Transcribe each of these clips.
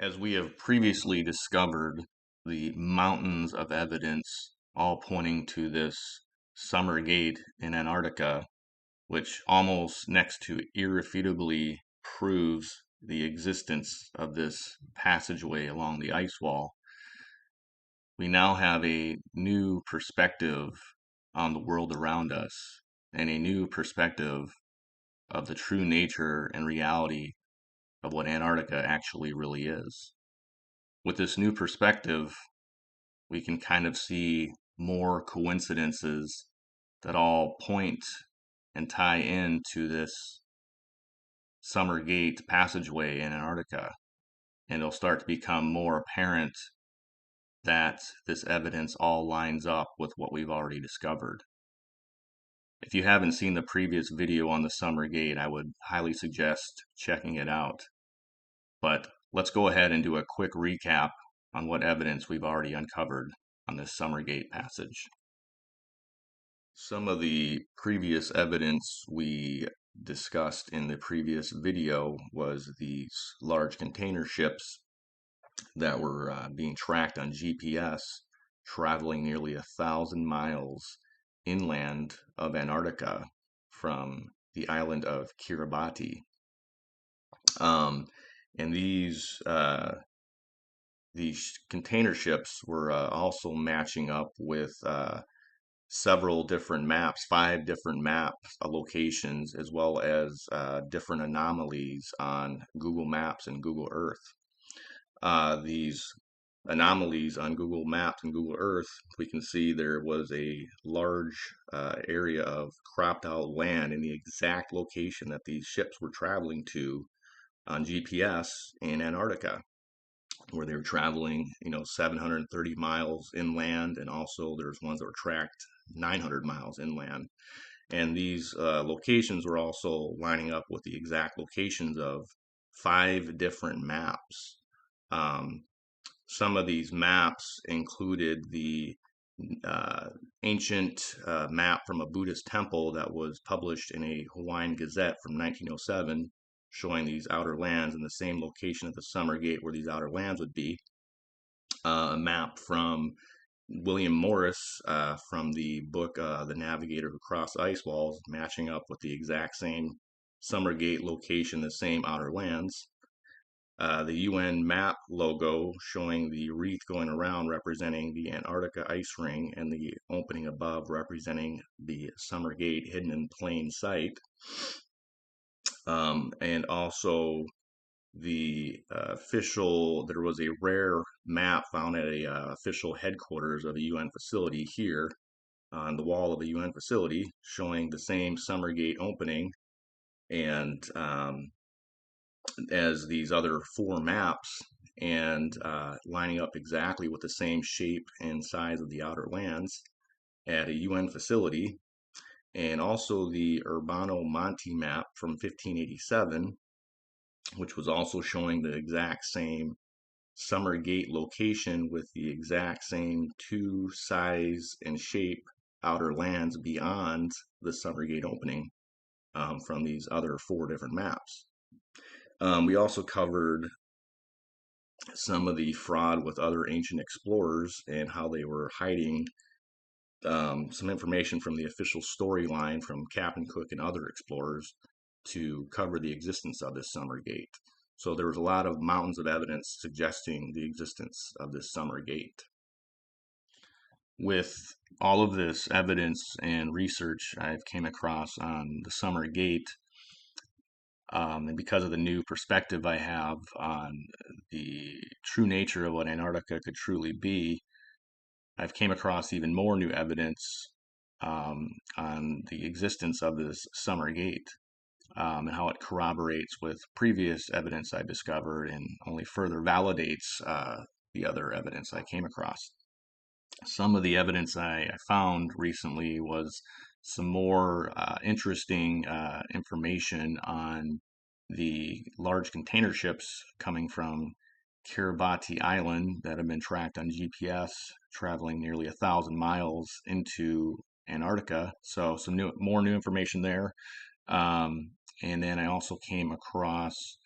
As we have previously discovered, the mountains of evidence all pointing to this summer gate in Antarctica, which almost next to irrefutably proves the existence of this passageway along the ice wall. We now have a new perspective on the world around us and a new perspective of the true nature and reality of what Antarctica actually really is. With this new perspective, we can kind of see more coincidences that all point and tie into this summer gate passageway in Antarctica. And it'll start to become more apparent that this evidence all lines up with what we've already discovered. If you haven't seen the previous video on the summer gate, I would highly suggest checking it out. But let's go ahead and do a quick recap on what evidence we've already uncovered on this summer gate passage. Some of the previous evidence we discussed in the previous video was these large container ships that were being tracked on GPS, traveling nearly 1,000 miles inland of Antarctica from the island of Kiribati. And these container ships were also matching up with several different maps, 5 different maps locations, as well as different anomalies on Google Maps and Google Earth. These anomalies on Google Maps and Google Earth, we can see there was a large area of cropped out land in the exact location that these ships were traveling to on GPS in Antarctica, where they were traveling, 730 miles inland, and also there's ones that were tracked 900 miles inland. And these locations were also lining up with the exact locations of 5 different maps. Some of these maps included the ancient map from a Buddhist temple that was published in a Hawaiian Gazette from 1907, showing these outer lands in the same location at the summer gate where these outer lands would be. A map from William Morris from the book The Navigator Who Crossed Ice Walls, matching up with the exact same summer gate location, the same outer lands. The UN map logo showing the wreath going around representing the Antarctica ice ring, and the opening above representing the summer gate hidden in plain sight. And also there was a rare map found at a official headquarters of a UN facility here on the wall of a UN facility, showing the same summer gate opening and as these other 4 maps, and lining up exactly with the same shape and size of the outer lands at a UN facility. And also the Urbano Monti map from 1587, which was also showing the exact same summer gate location with the exact same 2 size and shape outer lands beyond the summer gate opening from these other 4 different maps. We also covered some of the fraud with other ancient explorers and how they were hiding some information from the official storyline from Captain Cook and other explorers to cover the existence of this summer gate. So there was a lot of mountains of evidence suggesting the existence of this summer gate. With all of this evidence and research I've came across on the summer gate, and because of the new perspective I have on the true nature of what Antarctica could truly be, I've came across even more new evidence on the existence of this summer gate, and how it corroborates with previous evidence I discovered and only further validates the other evidence I came across. Some of the evidence I found recently was some more interesting information on the large container ships coming from Kiribati Island that have been tracked on GPS, traveling nearly 1,000 miles into Antarctica. So some more new information there. And then I also came across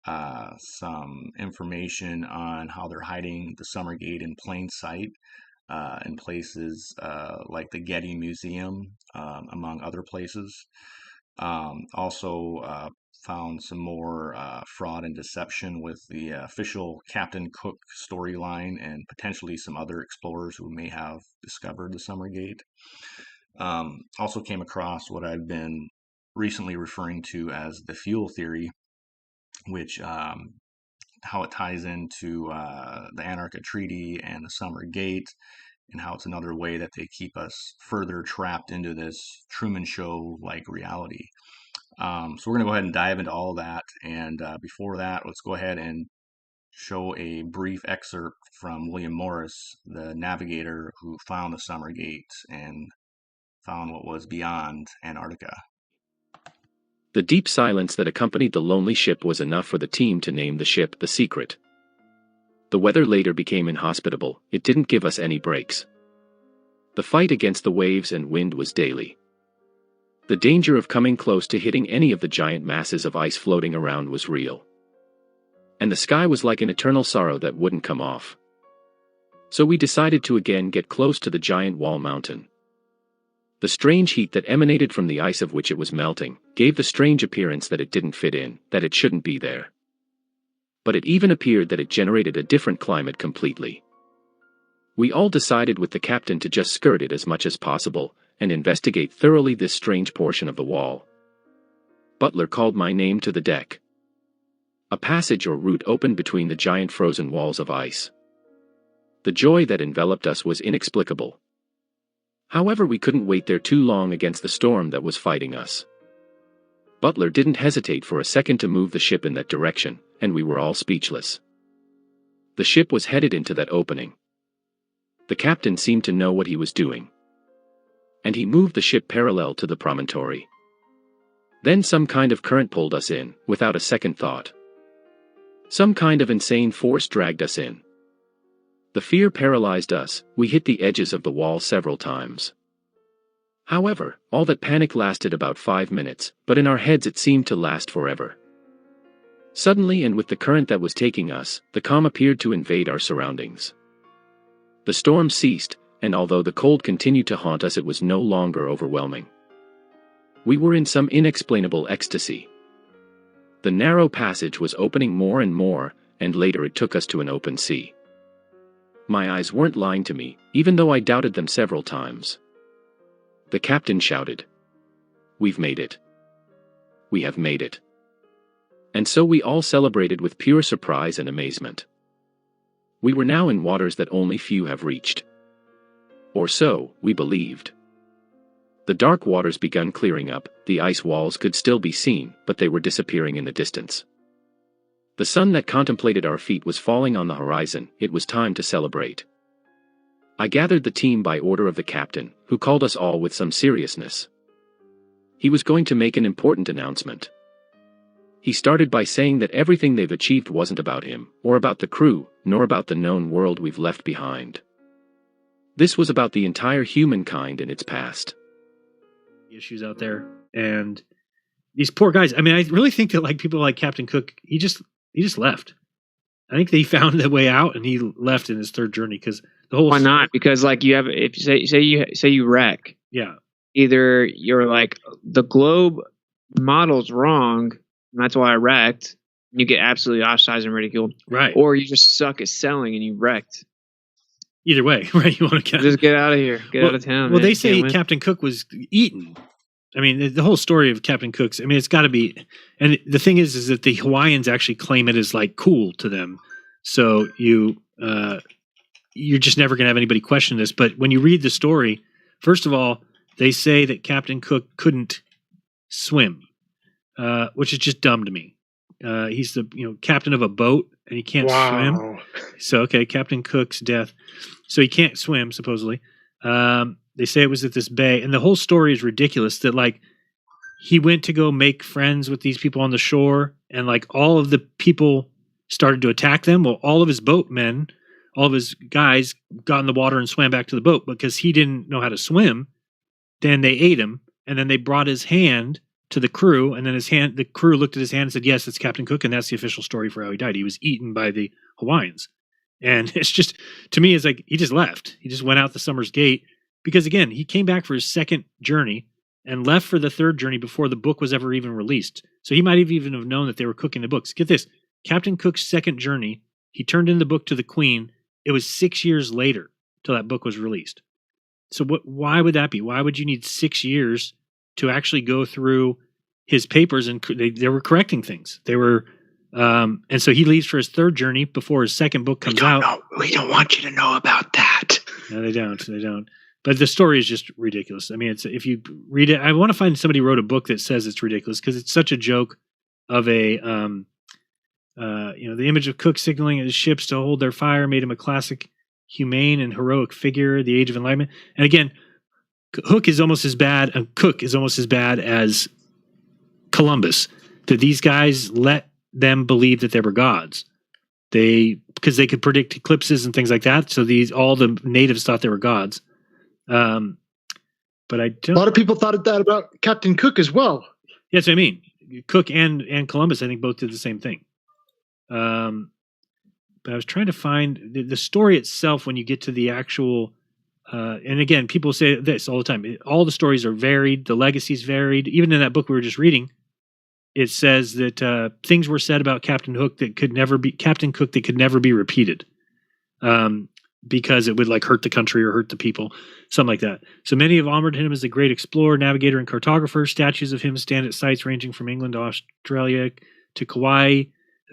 some information on how they're hiding the summer gate in plain sight in places like the Getty Museum, among other places. Also found some more fraud and deception with the official Captain Cook storyline and potentially some other explorers who may have discovered the summer gate. Also came across what I've been recently referring to as the fuel theory, which how it ties into the Antarctic Treaty and the Summer Gate, and how it's another way that they keep us further trapped into this Truman Show-like reality. So we're going to go ahead and dive into all that. And before that, let's go ahead and show a brief excerpt from William Morris, the navigator who found the Summer Gate and found what was beyond Antarctica. The deep silence that accompanied the lonely ship was enough for the team to name the ship The Secret. The weather later became inhospitable. It didn't give us any breaks. The fight against the waves and wind was daily. The danger of coming close to hitting any of the giant masses of ice floating around was real. And the sky was like an eternal sorrow that wouldn't come off. So we decided to again get close to the giant wall mountain. The strange heat that emanated from the ice of which it was melting gave the strange appearance that it didn't fit in, that it shouldn't be there. But it even appeared that it generated a different climate completely. We all decided with the captain to just skirt it as much as possible and investigate thoroughly this strange portion of the wall. Butler called my name to the deck. A passage or route opened between the giant frozen walls of ice. The joy that enveloped us was inexplicable. However, we couldn't wait there too long against the storm that was fighting us. Butler didn't hesitate for a second to move the ship in that direction, and we were all speechless. The ship was headed into that opening. The captain seemed to know what he was doing. And he moved the ship parallel to the promontory. Then some kind of current pulled us in, without a second thought. Some kind of insane force dragged us in. The fear paralyzed us. We hit the edges of the wall several times. However, all that panic lasted about 5 minutes, but in our heads it seemed to last forever. Suddenly, and with the current that was taking us, the calm appeared to invade our surroundings. The storm ceased, and although the cold continued to haunt us, it was no longer overwhelming. We were in some inexplainable ecstasy. The narrow passage was opening more and more, and later it took us to an open sea. My eyes weren't lying to me, even though I doubted them several times. The captain shouted, "We've made it. We have made it." And so we all celebrated with pure surprise and amazement. We were now in waters that only few have reached. Or so, we believed. The dark waters began clearing up, the ice walls could still be seen, but they were disappearing in the distance. The sun that contemplated our feet was falling on the horizon. It was time to celebrate. I gathered the team by order of the captain, who called us all with some seriousness. He was going to make an important announcement. He started by saying that everything they've achieved wasn't about him, or about the crew, nor about the known world we've left behind. This was about the entire humankind and its past. Issues out there, and these poor guys. I mean, I really think that like people like Captain Cook, he just left. I think they found the way out, and he left in his third journey because the whole. Why not? Because like you have, if you say you wreck, yeah, either you're like the globe model's wrong, and that's why I wrecked. And you get absolutely ostracized and ridiculed, right? Or you just suck at selling and you wrecked. Either way, right? You want to just get out of here, get out of town. Well, man. they say Captain Cook was eaten. I mean, the whole story of Captain Cook's. I mean, it's got to be. And the thing is that the Hawaiians actually claim it as like cool to them. So you're just never going to have anybody question this. But when you read the story, first of all, they say that Captain Cook couldn't swim, which is just dumb to me. He's the captain of a boat and he can't swim. So okay, Captain Cook's death. So he can't swim supposedly. They say it was at this bay, and the whole story is ridiculous. That like he went to go make friends with these people on the shore, and like all of the people started to attack them. Well, all of his boatmen, all of his guys got in the water and swam back to the boat because he didn't know how to swim. Then they ate him, and then they brought his hand to the crew, and then the crew looked at his hand and said, yes, it's Captain Cook, and that's the official story for how he died. He was eaten by the Hawaiians. And it's just, to me, it's like he just left. He just went out the Summer's Gate because, again, he came back for his second journey and left for the third journey before the book was ever even released. So he might have even have known that they were cooking the books. Get this, Captain Cook's second journey, he turned in the book to the Queen. It was 6 years later till that book was released. So why would that be? Why would you need 6 years to actually go through his papers? And they were correcting things. They were, and so he leaves for his third journey before his second book comes out. We don't want you to know about that. No, they don't. But the story is just ridiculous. I mean, if you read it, I want to find somebody who wrote a book that says it's ridiculous because it's such a joke of a, the image of Cook signaling his ships to hold their fire made him a classic, humane and heroic figure, the Age of Enlightenment. And again, Cook is almost as bad as Columbus. That these guys let them believe that they were gods. Because they could predict eclipses and things like that. So all the natives thought they were gods. But I don't. A lot of people thought that about Captain Cook as well. Yeah, that's what I mean. Cook and Columbus, I think, both did the same thing. But I was trying to find the story itself when you get to the actual. And again, people say this all the time. All the stories are varied. The legacy's varied. Even in that book we were just reading, it says that things were said about Captain Cook that could never be repeated. Because it would like hurt the country or hurt the people, something like that. So many have honored him as a great explorer, navigator, and cartographer. Statues of him stand at sites ranging from England to Australia to Kauai.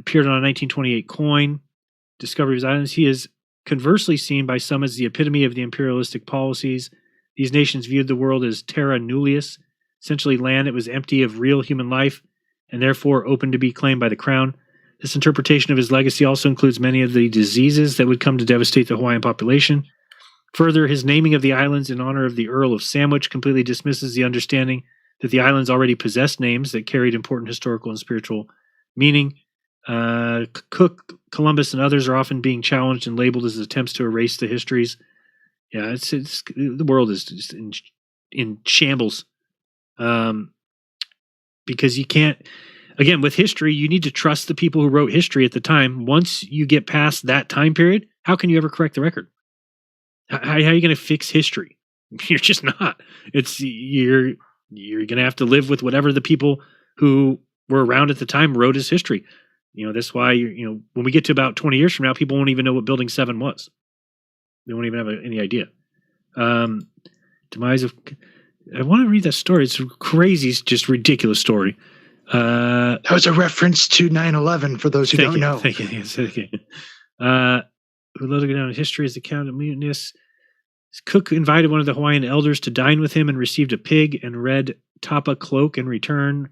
Appeared on a 1928 coin. Discovery of his islands. He is conversely seen by some as the epitome of the imperialistic policies. These nations viewed the world as terra nullius, essentially land that was empty of real human life and therefore open to be claimed by the crown. This interpretation of his legacy also includes many of the diseases that would come to devastate the Hawaiian population. Further, his naming of the islands in honor of the Earl of Sandwich completely dismisses the understanding that the islands already possessed names that carried important historical and spiritual meaning. Cook, Columbus, and others are often being challenged and labeled as attempts to erase the histories. Yeah, it's the world is just in shambles. Because you can't. Again, with history, you need to trust the people who wrote history at the time. Once you get past that time period, how can you ever correct the record? How are you going to fix history? You're just not. You're going to have to live with whatever the people who were around at the time wrote as history. That's why when we get to about 20 years from now, people won't even know what Building 7 was. They won't even have any idea. Demise of. I want to read that story. It's a crazy, just ridiculous story. That was a reference to 9/11 for those who don't know. Thank you. Who loved to go down in history as the Count of Mutinous. Cook invited one of the Hawaiian elders to dine with him and received a pig and red tapa cloak in return.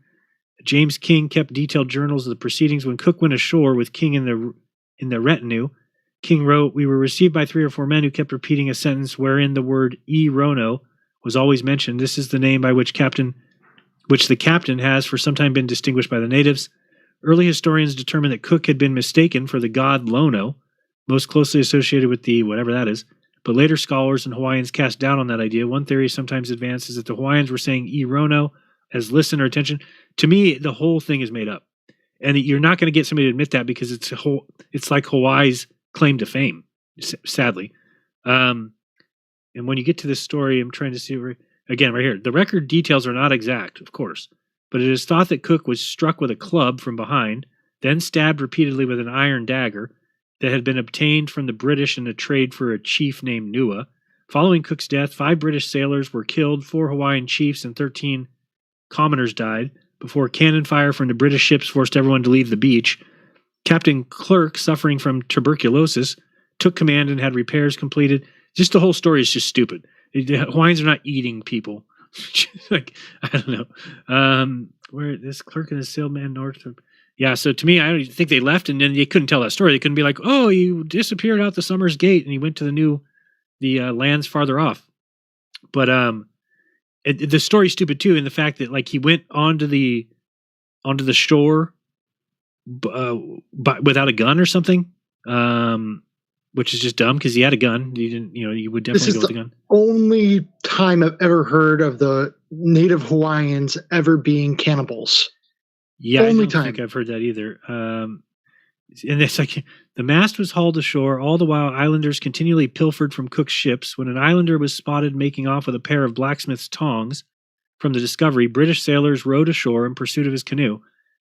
James King kept detailed journals of the proceedings. When Cook went ashore with King in the retinue, King wrote, "We were received by 3 or 4 men who kept repeating a sentence wherein the word E. Rono was always mentioned. This is the name by which the captain has for some time been distinguished by the natives. Early historians determined that Cook had been mistaken for the god Lono, most closely associated with the whatever that is, but later scholars and Hawaiians cast doubt on that idea. One theory sometimes advances that the Hawaiians were saying E Rono as listen or attention. To me, the whole thing is made up. And you're not going to get somebody to admit that because it's like Hawaii's claim to fame, sadly. And when you get to this story, I'm trying to see again, right here, the record details are not exact, of course, but it is thought that Cook was struck with a club from behind, then stabbed repeatedly with an iron dagger that had been obtained from the British in a trade for a chief named Nua. Following Cook's death, 5 British sailors were killed, 4 Hawaiian chiefs, and 13 commoners died before cannon fire from the British ships forced everyone to leave the beach. Captain Clerk, suffering from tuberculosis, took command and had repairs completed. Just the whole story is just stupid. The Hawaiians are not eating people. Like, I don't know. Where this Clerk and his sailman north of. Yeah, so to me, I don't think they left, and then they couldn't tell that story. They couldn't be like, "Oh, you disappeared out the Summer's Gate, and he went to the lands farther off." But the story's stupid too, in the fact that like he went onto the shore, without a gun or something, which is just dumb because he had a gun. You didn't, you would definitely go with a gun. Only time I've ever heard of the Native Hawaiians ever being cannibals. Yeah, Only I don't think time. I've heard that either. And it's like the mast was hauled ashore, all the while islanders continually pilfered from Cook's ships. When an islander was spotted making off with a pair of blacksmith's tongs from the Discovery, British sailors rowed ashore in pursuit of his canoe.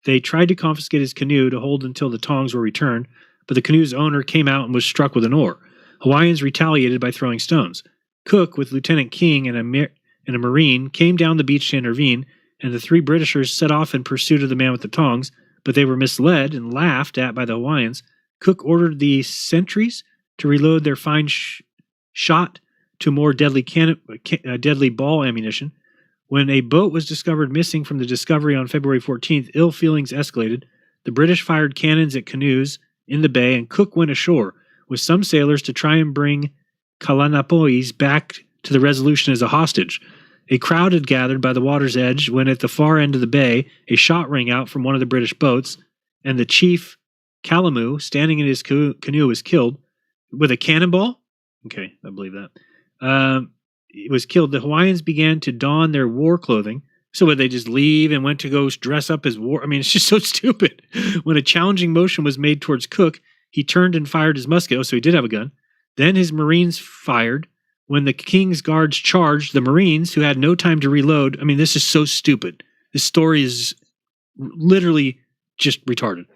They tried to confiscate his canoe to hold until the tongs were returned, but the canoe's owner came out and was struck with an oar. Hawaiians retaliated by throwing stones. Cook, with Lieutenant King and a Marine, came down the beach to intervene, and the three Britishers set off in pursuit of the man with the tongs, but they were misled and laughed at by the Hawaiians. Cook ordered the sentries to reload their fine shot to more deadly deadly ball ammunition. When a boat was discovered missing from the Discovery on February 14th, ill feelings escalated. The British fired cannons at canoes in the bay, and Cook went ashore with some sailors to try and bring Kalanapois back to the Resolution as a hostage. A crowd had gathered by the water's edge when at the far end of the bay, a shot rang out from one of the British boats, and the chief, Kalamu, standing in his canoe, was killed with a cannonball. Okay, I believe that. He was killed. The Hawaiians began to don their war clothing. So would they just leave and went to go dress up as war? I mean, it's just so stupid. When a challenging motion was made towards Cook, he turned and fired his musket. Oh, so he did have a gun. Then his Marines fired. When the King's guards charged, the Marines, who had no time to reload, I mean, this is so stupid. This story is literally just retarded.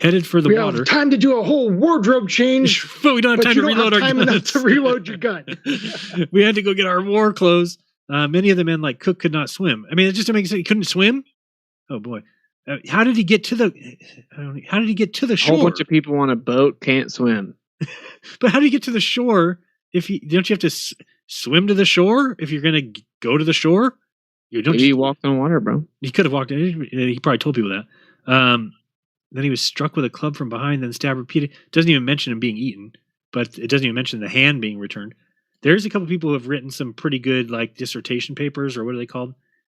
Headed for the water. We have time to do a whole wardrobe change, but we don't have time to reload our guns. Enough to reload your gun. We had to go get our war clothes. Many of the men, like Cook, could not swim. I mean, it just makes sense. He couldn't swim. Oh boy, how did he get to the? How did he get to the shore? A whole bunch of people on a boat can't swim. But how do you get to the shore? Don't you have to swim to the shore if you're going to go to the shore? Maybe he walked on water, bro. He could have walked in. He probably told people that. Then he was struck with a club from behind, then stabbed repeatedly. Doesn't even mention him being eaten, but it doesn't even mention the hand being returned. There's a couple people who have written some pretty good like dissertation papers, or what are they called?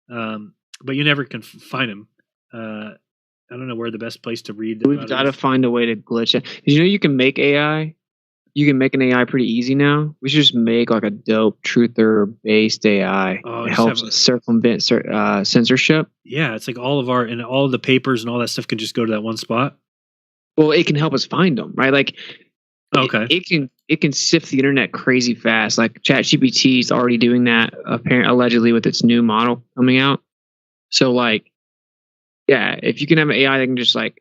But you never can find them. I don't know where the best place to read them. We've got to find a way to glitch it. Did you know you can make AI? You can make an AI pretty easy now. We should just make like a dope truther-based AI. It helps circumvent censorship. Yeah, it's like all of the papers and all that stuff can just go to that one spot. Well, it can help us find them, right? Like, okay, it can sift the internet crazy fast. Like ChatGPT is already doing that, allegedly with its new model coming out. So, like, yeah, if you can have an AI that can just like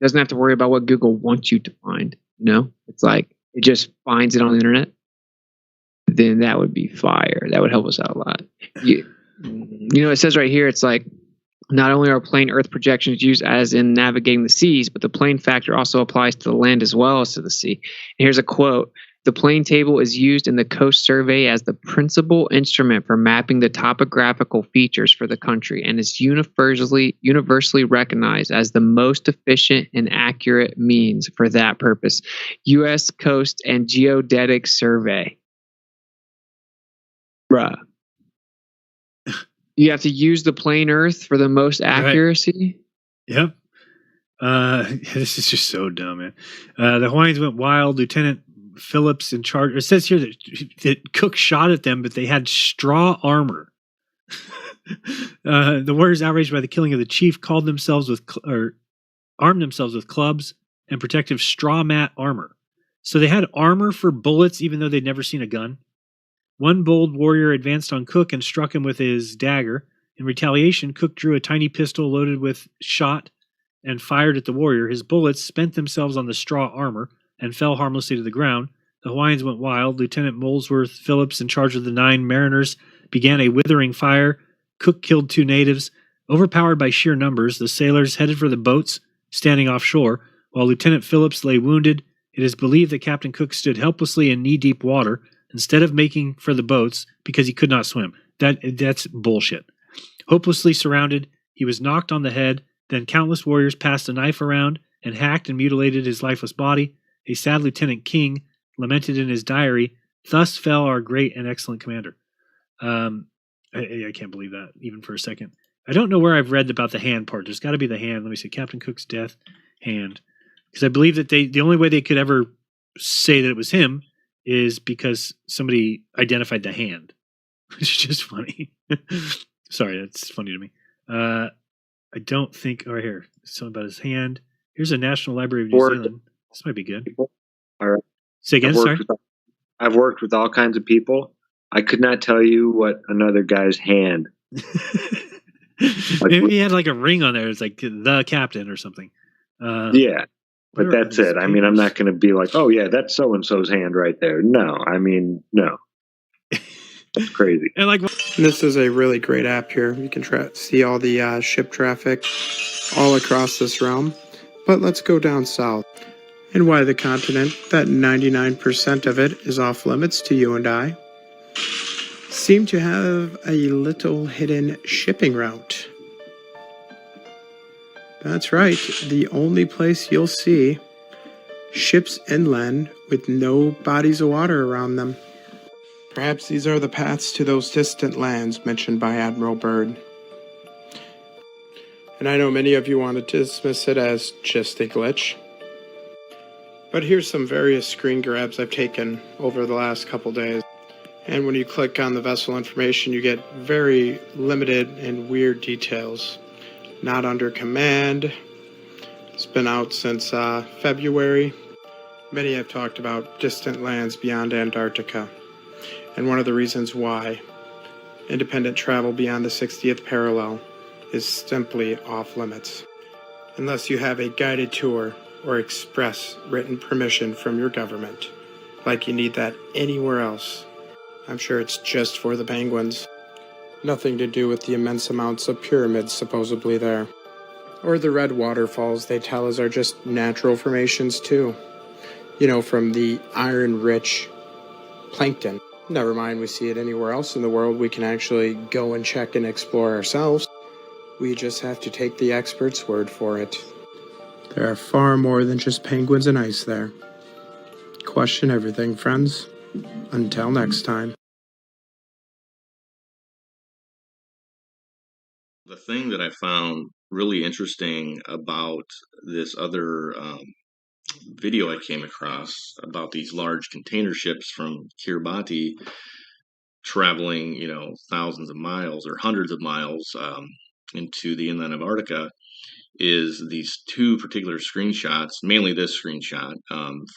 doesn't have to worry about what Google wants you to find, it's like. It just finds it on the internet, then that would be fire. That would help us out a lot. It says right here, it's like, not only are plane Earth projections used as in navigating the seas, but the plane factor also applies to the land as well as to the sea. And here's a quote. The plane table is used in the Coast Survey as the principal instrument for mapping the topographical features for the country and is universally recognized as the most efficient and accurate means for that purpose. U.S. Coast and Geodetic Survey. Bruh. You have to use the plane Earth for the most accuracy? Right. Yep. This is just so dumb, man. The Hawaiians went wild. Lieutenant Phillips in charge. It says here that Cook shot at them, but they had straw armor. The warriors, outraged by the killing of the chief, armed themselves with clubs and protective straw mat armor. So they had armor for bullets, even though they'd never seen a gun. One bold warrior advanced on Cook and struck him with his dagger. In retaliation, Cook drew a tiny pistol loaded with shot and fired at the warrior. His bullets spent themselves on the straw armor and fell harmlessly to the ground. The Hawaiians went wild. Lieutenant Molesworth Phillips, in charge of the 9 mariners, began a withering fire. Cook killed 2 natives. Overpowered by sheer numbers, the sailors headed for the boats standing offshore, while Lieutenant Phillips lay wounded. It is believed that Captain Cook stood helplessly in knee-deep water instead of making for the boats because he could not swim. That's bullshit. Hopelessly surrounded, he was knocked on the head. Then countless warriors passed a knife around and hacked and mutilated his lifeless body. A sad Lieutenant King lamented in his diary, "Thus fell our great and excellent commander." I can't believe that, even for a second. I don't know where I've read about the hand part. There's got to be the hand. Let me see. Captain Cook's death, hand. Because I believe that the only way they could ever say that it was him is because somebody identified the hand. It's just funny. Sorry, that's funny to me. I don't think. Oh, right here, something about his hand. Here's a National Library of New Worked Zealand. This might be good. people. All right. Say again. I've worked Sorry. with I've worked with all kinds of people. I could not tell you what another guy's hand. Maybe he had like a ring on there. It's like the captain or something. Yeah, but Where are that's these it. I mean, I'm papers? not going to be like, oh yeah, that's so and so's hand right there. No, I mean, no, that's crazy. And like, This is a really great app here. You can see all the ship traffic all across this realm. But let's go down south. And why the continent that 99% of it is off limits to you and I seem to have a little hidden shipping route. That's right, the only place you'll see ships inland with no bodies of water around them. Perhaps these are the paths to those distant lands mentioned by Admiral Byrd. And I know many of you want to dismiss it as just a glitch. But here's some various screen grabs I've taken over the last couple days. And when you click on the vessel information, you get very limited and weird details. Not under command. It's been out since February. Many have talked about distant lands beyond Antarctica. And one of the reasons why independent travel beyond the 60th parallel is simply off limits. Unless you have a guided tour or express written permission from your government, like you need that anywhere else. I'm sure it's just for the penguins. Nothing to do with the immense amounts of pyramids supposedly there. Or the red waterfalls they tell us are just natural formations too. You know, from the iron-rich plankton. Never mind we see it anywhere else in the world, we can actually go and check and explore ourselves. We just have to take the expert's word for it. There are far more than just penguins and ice there. Question everything, friends. Until next time. The thing that I found really interesting about this other video I came across about these large container ships from Kiribati traveling, thousands of miles or hundreds of miles into the inland of Antarctica is these two particular screenshots, mainly this screenshot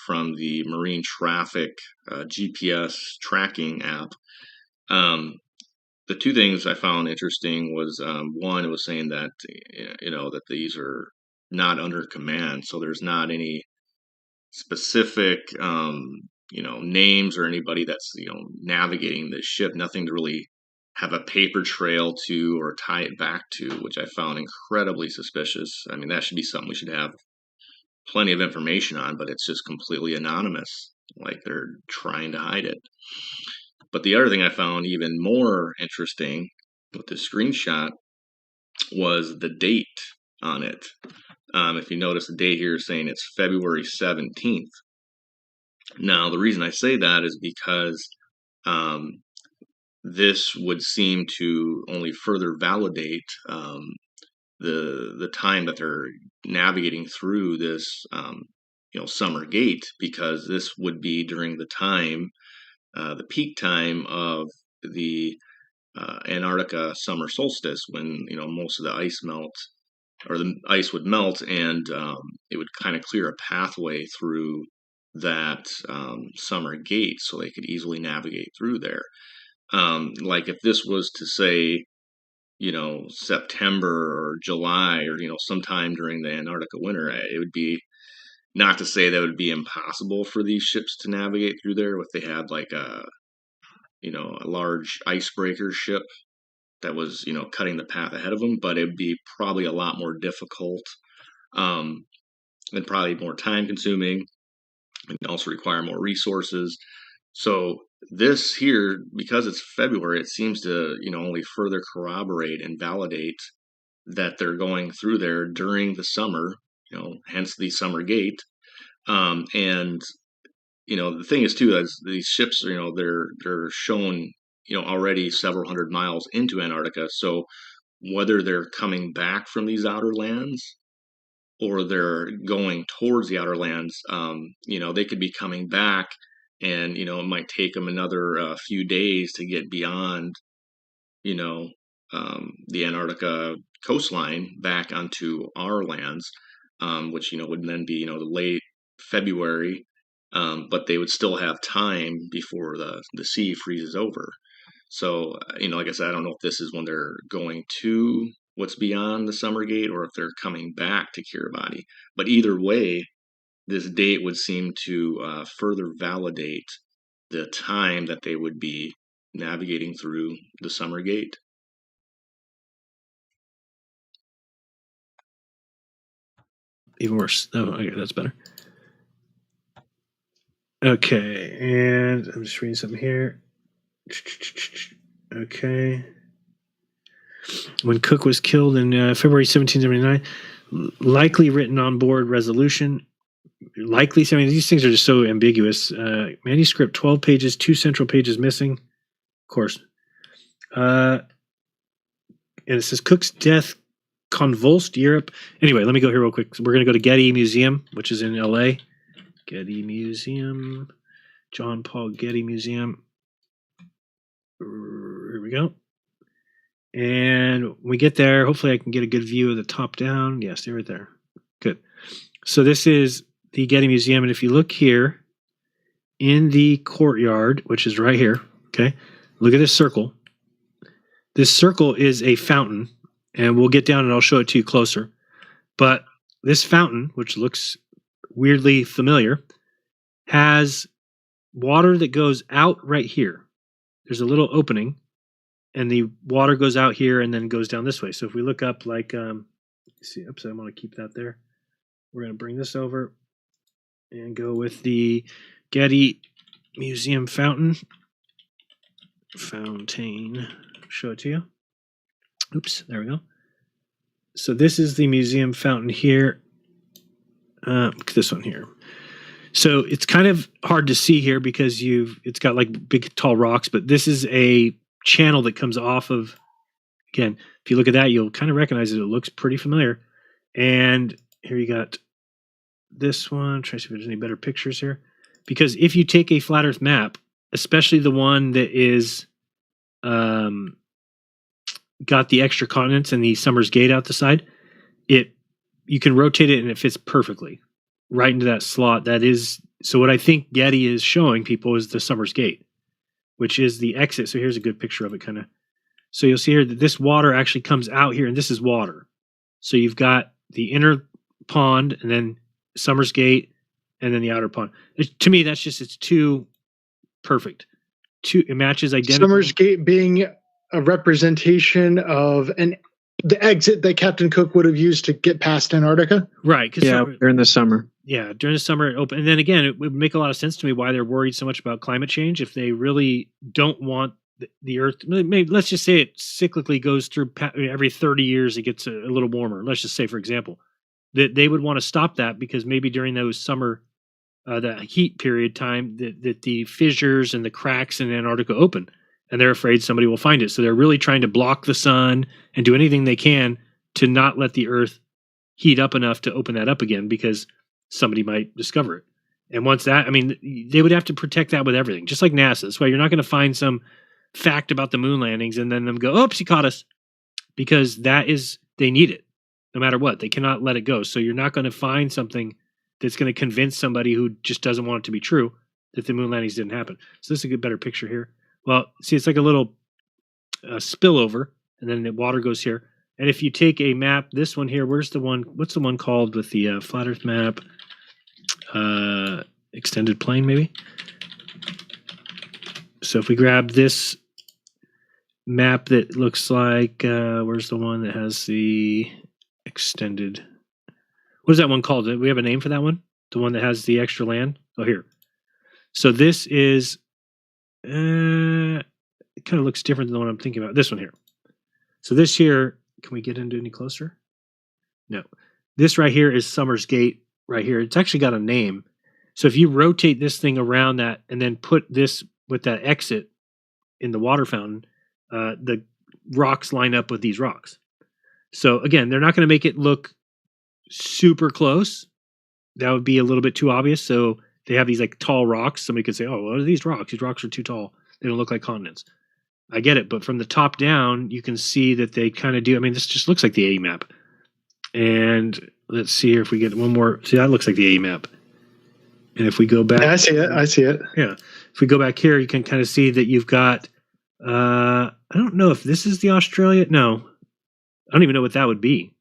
from the marine traffic GPS tracking app. The two things I found interesting was one, it was saying that that these are not under command, so there's not any specific names or anybody that's navigating the ship, nothing to really have a paper trail to or tie it back to, which I found incredibly suspicious. I mean, that should be something we should have plenty of information on, but it's just completely anonymous, like they're trying to hide it. But the other thing I found even more interesting with this screenshot was the date on it. If you notice, the date here is saying it's February 17th. Now, the reason I say that is because this would seem to only further validate the time that they're navigating through this summer gate, because this would be during the time, the peak time of the Antarctica summer solstice, when most of the ice melts, or the ice would melt, and it would kind of clear a pathway through that summer gate so they could easily navigate through there. Like if this was to say, September or July, or sometime during the Antarctica winter, it would be, not to say that it would be impossible for these ships to navigate through there if they had like a large icebreaker ship that was cutting the path ahead of them, but it'd be probably a lot more difficult, and probably more time consuming, and also require more resources. So this here, because it's February, it seems to only further corroborate and validate that they're going through there during the summer, hence the summer gate. And the thing is too, as these ships, they're shown already several hundred miles into Antarctica. So whether they're coming back from these outer lands or they're going towards the outer lands, they could be coming back, and it might take them another few days to get beyond the Antarctica coastline back onto our lands, which would then be the late February, but they would still have time before the sea freezes over. So like I said, I don't know if this is when they're going to what's beyond the summer gate or if they're coming back to Kiribati. But either way, this date would seem to further validate the time that they would be navigating through the summer gate. Even worse. Oh, okay, that's better. Okay, and I'm just reading something here. Okay. When Cook was killed in February 1779, likely written on board resolution. Likely, I mean, these things are just so ambiguous. Manuscript 12 pages, 2 central pages missing. Of course. And it says Cook's death convulsed Europe. Anyway, let me go here real quick. So we're going to go to Getty Museum, which is in LA. Getty Museum. John Paul Getty Museum. Here we go. And when we get there, hopefully I can get a good view of the top down. Yes, they're right there. Good. So this is the Getty Museum. And if you look here in the courtyard, which is right here, okay, look at this circle. This circle is a fountain, and we'll get down and I'll show it to you closer. But this fountain, which looks weirdly familiar, has water that goes out right here. There's a little opening, and the water goes out here and then goes down this way. So if we look up like, see, oops, I want to keep that there. We're going to bring this over and go with the Getty Museum fountain. Fountain. Show it to you. Oops, there we go. So this is the museum fountain here. This one here. So it's kind of hard to see here because it's got like big tall rocks, but this is a channel that comes off of, again, if you look at that, you'll kind of recognize it. It looks pretty familiar. And here you got this one. Try to see if there's any better pictures here. Because if you take a flat Earth map, especially the one that is got the extra continents and the Summer's Gate out the side, you can rotate it and it fits perfectly right into that slot. That is, so what I think Getty is showing people is the Summer's Gate, which is the exit. So here's a good picture of it, kind of. So you'll see here that this water actually comes out here, and this is water. So you've got the inner pond, and then Summer's Gate, and then the outer pond. To me, it's too perfect. It matches identical. Summer's Gate being a representation of the exit that Captain Cook would have used to get past Antarctica. Right. Yeah, during the summer. Yeah, during the summer it opened. And then again, it would make a lot of sense to me why they're worried so much about climate change. If they really don't want the Earth, maybe let's just say it cyclically goes through every 30 years, it gets a little warmer. Let's just say, for example, that they would want to stop that because maybe during those summer, the heat period time, that the fissures and the cracks in Antarctica open. And they're afraid somebody will find it. So they're really trying to block the sun and do anything they can to not let the Earth heat up enough to open that up again because somebody might discover it. And once that, I mean, they would have to protect that with everything, just like NASA. That's why you're not going to find some fact about the moon landings and then them go, oops, he caught us. Because they need it no matter what. They cannot let it go. So you're not going to find something that's going to convince somebody who just doesn't want it to be true that the moon landings didn't happen. So this is a good, better picture here. Well, see, it's like a little spillover, and then the water goes here. And if you take a map, this one here, what's the one called with the flat Earth map? Extended plane, maybe? So if we grab this map that looks like, where's the one that has the extended? What is that one called? Do we have a name for that one? The one that has the extra land? Oh, here. So this is... it kind of looks different than the one I'm thinking about. This one here. So this here, can we get into any closer? No. This right here is Summer's Gate right here. It's actually got a name. So if you rotate this thing around that and then put this with that exit in the water fountain, the rocks line up with these rocks. So again, they're not going to make it look super close. That would be a little bit too obvious. So they have these like tall rocks. Somebody could say, oh, what are these rocks? These rocks are too tall. They don't look like continents. I get it, but from the top down, you can see that they kind of do. I mean, this just looks like the A map. And let's see here if we get one more. See, that looks like the A map. And if we go back, Yeah, I see it. I see it. yeah. If we go back here, you can kind of see that you've got. I don't know if this is the Australia. No, I don't even know what that would be.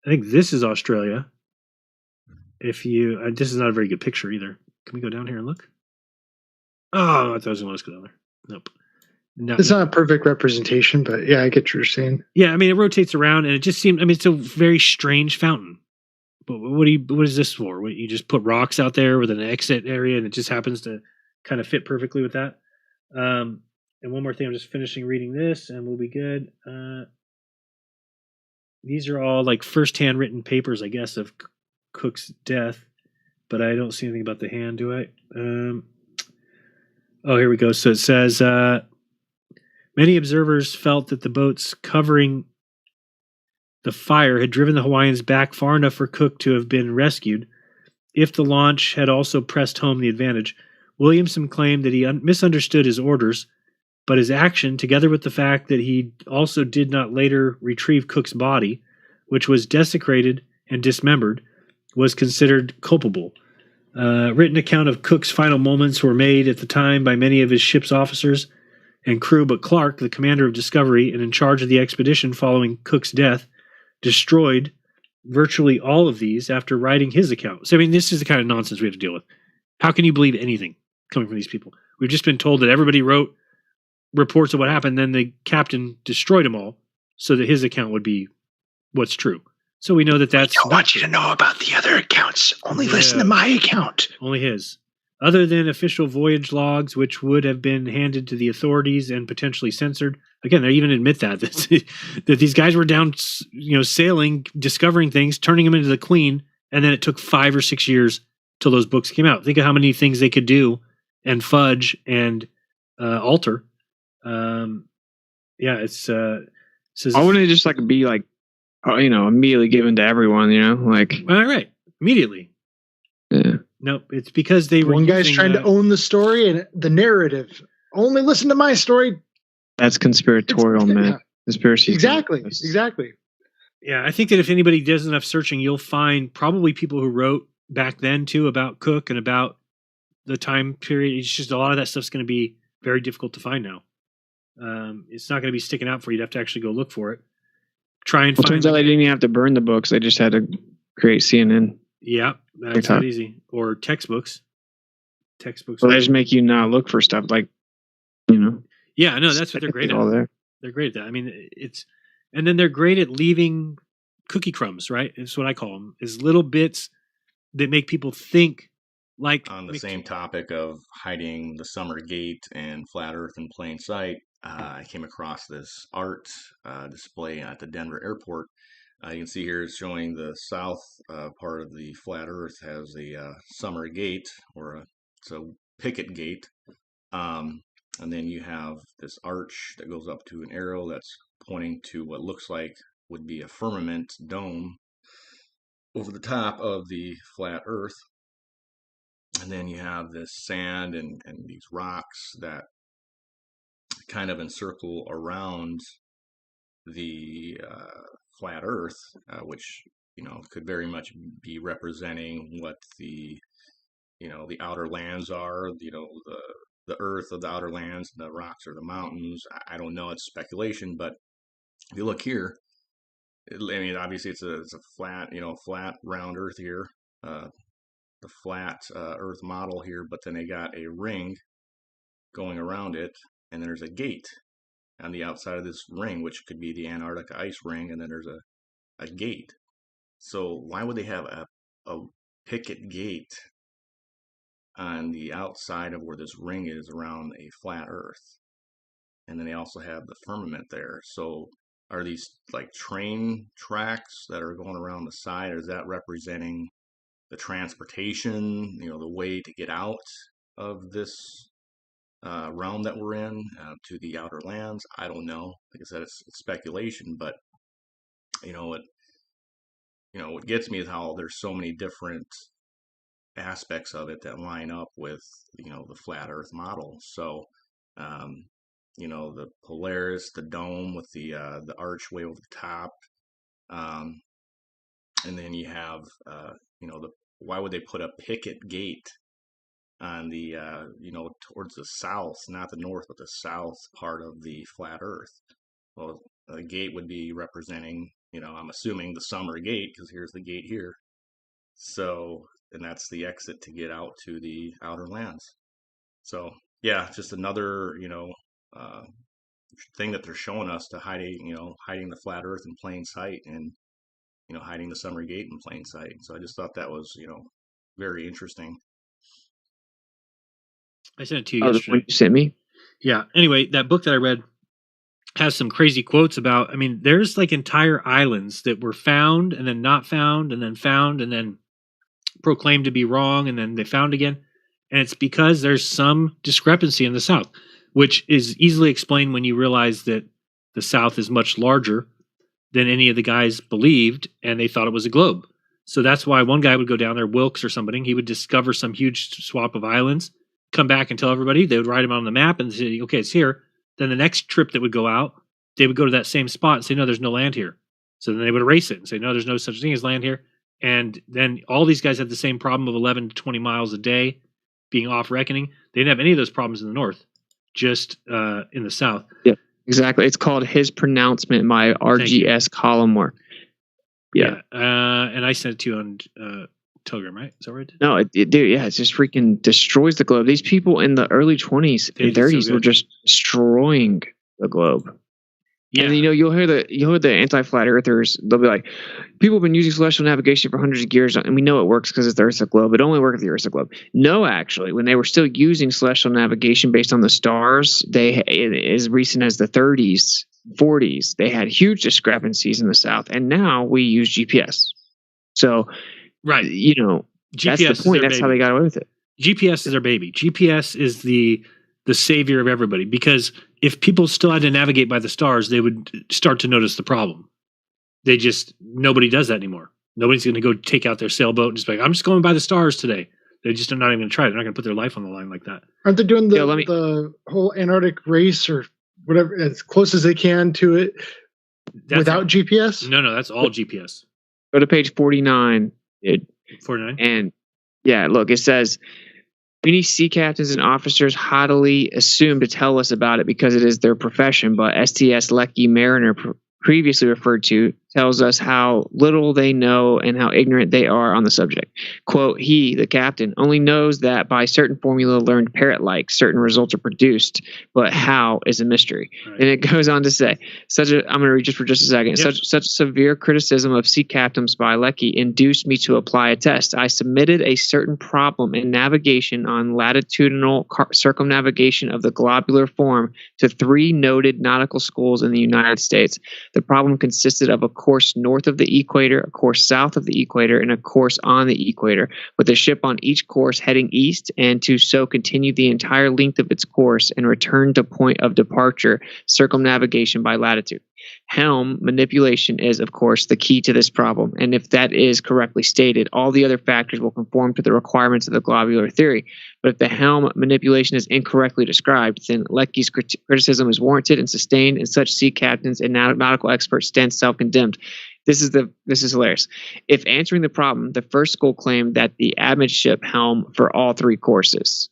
I think this is Australia. If you, this is not a very good picture either. Can we go down here and look? Oh, I thought I was going to go down there. Nope. No, It's not a perfect representation, but yeah, I get what you're saying. yeah, I mean, it rotates around, and it just seems. I mean, it's a very strange fountain. But what is this for? What, you just put rocks out there with an exit area, and it just happens to kind of fit perfectly with that. And one more thing, I'm just finishing reading this, and we'll be good. These are all like first-hand written papers, I guess, of Cook's death, but I don't see anything about the hand, do I? Oh, here we go. So it says, many observers felt that the boats covering the fire had driven the Hawaiians back far enough for Cook to have been rescued. If the launch had also pressed home the advantage, Williamson claimed that he misunderstood his orders, but his action, together with the fact that he also did not later retrieve Cook's body, which was desecrated and dismembered, was considered culpable. Written account of Cook's final moments were made at the time by many of his ship's officers and crew, but Clark, the commander of Discovery and in charge of the expedition following Cook's death, destroyed virtually all of these after writing his account. So, I mean, this is the kind of nonsense we have to deal with. How can you believe anything coming from these people? We've just been told that everybody wrote reports of what happened, then the captain destroyed them all so that his account would be what's true. So we know that that's. I don't want you to know about the other accounts. Only listen to my account. Only his. Other than official voyage logs, which would have been handed to the authorities and potentially censored. Again, they even admit that these guys were down, sailing, discovering things, turning them into the Queen, and then it took 5 or 6 years till those books came out. Think of how many things they could do and fudge and alter. It's. Why wouldn't it just be like, immediately given to everyone? All right, immediately. Yeah. Nope, it's because they were. One guy's trying to own the story and the narrative. Only listen to my story. That's conspiratorial, man. Yeah. Conspiracy. Exactly. Yeah, I think that if anybody does enough searching, you'll find probably people who wrote back then too about Cook and about the time period. It's just a lot of that stuff's going to be very difficult to find now. It's not going to be sticking out for you. You'd have to actually go look for it. Try and find. Turns out they didn't even have to burn the books. They just had to create CNN. Yeah, that's not easy. Or textbooks. Well, they just make you not look for stuff Yeah, no, that's what they're great at. They're great at that. I mean, and then they're great at leaving cookie crumbs, right? It's what I call them, is little bits that make people think. Like on the same topic of hiding the summer gate and flat Earth in plain sight, I came across this art display at the Denver airport. You can see here it's showing the south part of the flat Earth has a summer gate, or it's a picket gate. And then you have this arch that goes up to an arrow that's pointing to what looks like would be a firmament dome over the top of the flat Earth. And then you have this sand and these rocks that kind of encircle around the flat Earth, which could very much be representing what the outer lands are. The Earth of the outer lands, the rocks or the mountains. I don't know. It's speculation, but if you look here, obviously it's a flat, flat round Earth here. The flat Earth model here, but then they got a ring going around it, and then there's a gate on the outside of this ring, which could be the Antarctica ice ring, and then there's a gate. So why would they have a picket gate on the outside of where this ring is around a flat Earth? And then they also have the firmament there. So are these like train tracks that are going around the side, or is that representing the transportation, the way to get out of this realm that we're in to the outer lands? I don't know. Like I said, it's speculation, but what gets me is how there's so many different aspects of it that line up with the flat Earth model. So the Polaris, the dome with the archway over the top, and then you have why would they put a picket gate on the towards the south, not the north, but the south part of the flat Earth? Well, a gate would be representing, I'm assuming the summer gate, because here's the gate here. So, and that's the exit to get out to the outer lands. So, yeah, just another, thing that they're showing us to hiding the flat Earth in plain sight, and hiding the summer gate in plain sight. So I just thought that was very interesting. I sent it to you Oh, the yesterday. one you sent me? Yeah. Anyway, that book that I read has some crazy quotes about, there's like entire islands that were found and then not found and then proclaimed to be wrong and then they found again. And it's because there's some discrepancy in the South, which is easily explained when you realize that the South is much larger than any of the guys believed, and they thought it was a globe. So that's why one guy would go down there, Wilkes or somebody, he would discover some huge swap of islands, come back and tell everybody. They would write them on the map and say, okay, it's here. Then the next trip that would go out, they would go to that same spot and say, no, there's no land here. So then they would erase it and say, no, there's no such thing as land here. And then all these guys had the same problem of 11 to 20 miles a day being off reckoning. They didn't have any of those problems in the north, just in the south. Yeah, exactly. It's called His Pronouncement by RGS Collmore. Yeah. And I sent it to you on Telegram, right? Is that right? No, it just freaking destroys the globe. These people in the early 20s and 30s were just destroying the globe. Yeah. And you'll hear the anti-flat earthers. They'll be like, people have been using celestial navigation for hundreds of years, and we know it works because it's the Earth's a globe. It only works if the Earth's a globe. No, actually, when they were still using celestial navigation based on the stars, as recent as the 30s, 40s, they had huge discrepancies in the South, and now we use GPS. So, right, GPS that's the point. That's how they got away with it. GPS is their baby. GPS is the savior of everybody, because if people still had to navigate by the stars, they would start to notice the problem. Nobody does that anymore. Nobody's going to go take out their sailboat and just be like, I'm just going by the stars today. They're just not even going to try it. They're not going to put their life on the line like that. Aren't they doing the whole Antarctic race or whatever, as close as they can to it without GPS? No, that's all GPS. Go to page 49. 49? And yeah, look, it says, many sea captains and officers haughtily assume to tell us about it because it is their profession, but STS Lecky Mariner previously referred to tells us how little they know and how ignorant they are on the subject. Quote, he, the captain, only knows that by certain formula learned parrot-like, certain results are produced, but how is a mystery. Right. And it goes on to say, I'm going to read just for just a second. Yep. Such severe criticism of sea captains by Lecky induced me to apply a test. I submitted a certain problem in navigation on latitudinal circumnavigation of the globular form to 3 noted nautical schools in the United States. The problem consisted of a course north of the equator, a course south of the equator, and a course on the equator, with the ship on each course heading east, and to so continue the entire length of its course and return to point of departure, circumnavigation by latitude. Helm manipulation is, of course, the key to this problem, and if that is correctly stated, all the other factors will conform to the requirements of the globular theory. But if the helm manipulation is incorrectly described, then Lecky's criticism is warranted and sustained, and such sea captains and nautical experts stand self-condemned. This is hilarious. If answering the problem, the first school claimed that the admiralship helm for all 3 courses.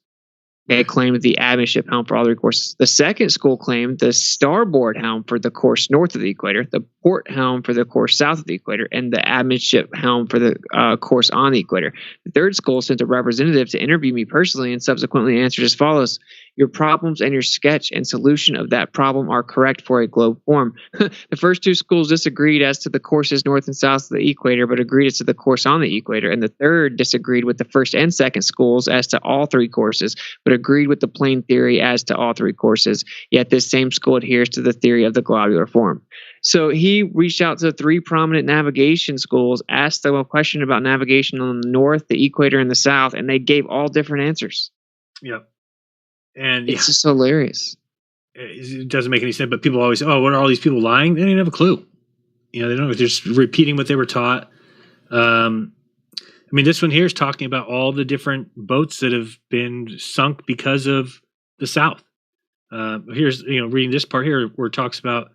They claimed the admiralship helm for all 3 courses. The second school claimed the starboard helm for the course north of the equator, the port helm for the course south of the equator, and the admiralship helm for the course on the equator. The third school sent a representative to interview me personally and subsequently answered as follows. Your problems and your sketch and solution of that problem are correct for a globe form. The first 2 schools disagreed as to the courses north and south of the equator, but agreed as to the course on the equator. And the third disagreed with the first and second schools as to all 3 courses, but agreed with the plane theory as to all 3 courses. Yet this same school adheres to the theory of the globular form. So he reached out to 3 prominent navigation schools, asked them a question about navigation on the north, the equator, and the south, and they gave all different answers. Yep. And it's just hilarious. It doesn't make any sense, but people always say, what are all these people lying? They didn't have a clue. They don't know. They're just repeating what they were taught. This one here is talking about all the different boats that have been sunk because of the South. Here's reading this part here where it talks about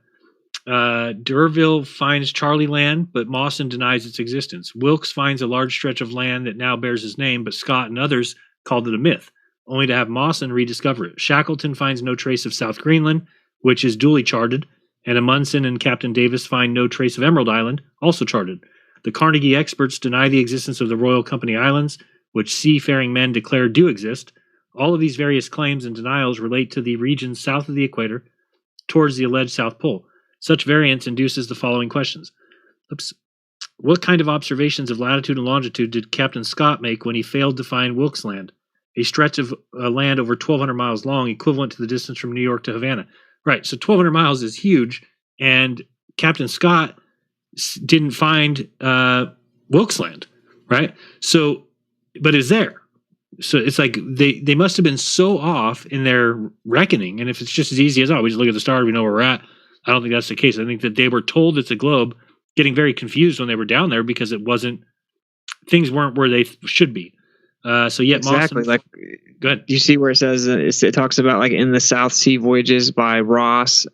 D'Urville finds Charlie Land, but Mawson denies its existence. Wilkes finds a large stretch of land that now bears his name, but Scott and others called it a myth, only to have Mawson rediscover it. Shackleton finds no trace of South Greenland, which is duly charted, and Amundsen and Captain Davis find no trace of Emerald Island, also charted. The Carnegie experts deny the existence of the Royal Company Islands, which seafaring men declare do exist. All of these various claims and denials relate to the regions south of the equator towards the alleged South Pole. Such variance induces the following questions. What kind of observations of latitude and longitude did Captain Scott make when he failed to find Wilkes Land, a stretch of land over 1,200 miles long, equivalent to the distance from New York to Havana? Right, so 1,200 miles is huge, and Captain Scott didn't find Wilkes Land, right? So, but it's there. So it's like they must have been so off in their reckoning, and if it's just as easy as, we just look at the stars, we know where we're at, I don't think that's the case. I think that they were told it's a globe, getting very confused when they were down there because things weren't where they should be. So yet, exactly. Mawson, go ahead. You see where it says it talks about like in the South Sea voyages by Ross.